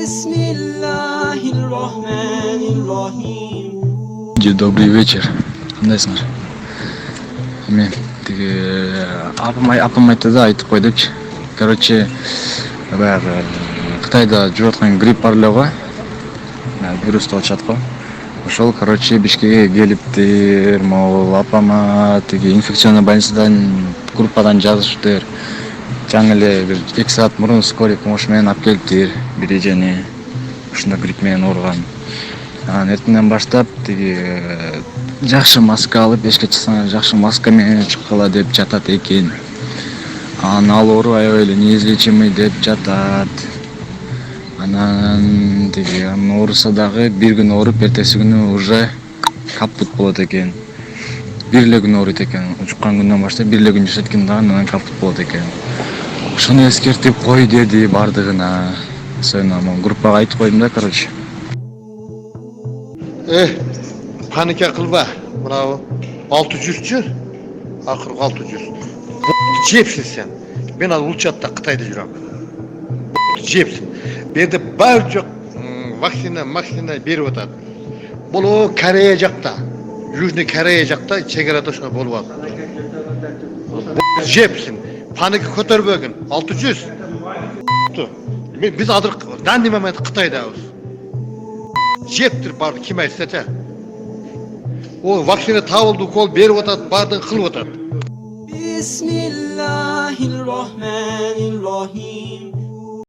Bismillahirrahmanirrahim. Добрый вечер. Кандайсыңар? Мен тиги апам айтты да айтып койдучу. Короче, баягы Кытайда жүрүп аткан грипп бар эле го. Вирус деп атышат го. Ошол, короче, Бишкекке келиптир. Могул апама тиги инфекционный больницадан группадан жазышыптыр. Жаңы эле бир 2 саат мурун скорый помощь менен алып келиптир. Бир эжени ушундай грипп менен ооруган. Анан эртеңден баштап тиги жакшы маска алып, эшикке чыксаң жакшы маска менен чыккыла деп жатат экен. Анан ал оору аябай эле неизлечимый деп жатат. Анан тиги ооруса дагы бир күн ооруп, эртеси күнү уже капут болот экен. Бир эле күн ооруйт экен. Жуккан күндөн баштап бир эле күн жашайт экен да, анан капут болот экен. Ошону эскертип кой деди бардыгына. Мен группага айтып койдум да, короче. Panika kılba. Bravo. 600'cü. Akırı 600. Cepsin sen. Ben az Ulçat'ta Kıtay'da жүрөм. Cepsin. Berdi бар жоқ vaksina berip atат. Бұл o Koreya жақта. Южный Koreya жақта чегерада ошо болуп атат. Cepsin. Panika көтөрбөгүн. 600. Biz adır dandy moment Kıtay'dabız. Жептир барды ким айтса. O vaksina табылды, укол берип атат, бардын кылып атат. Bismillahirrahmanirrahim.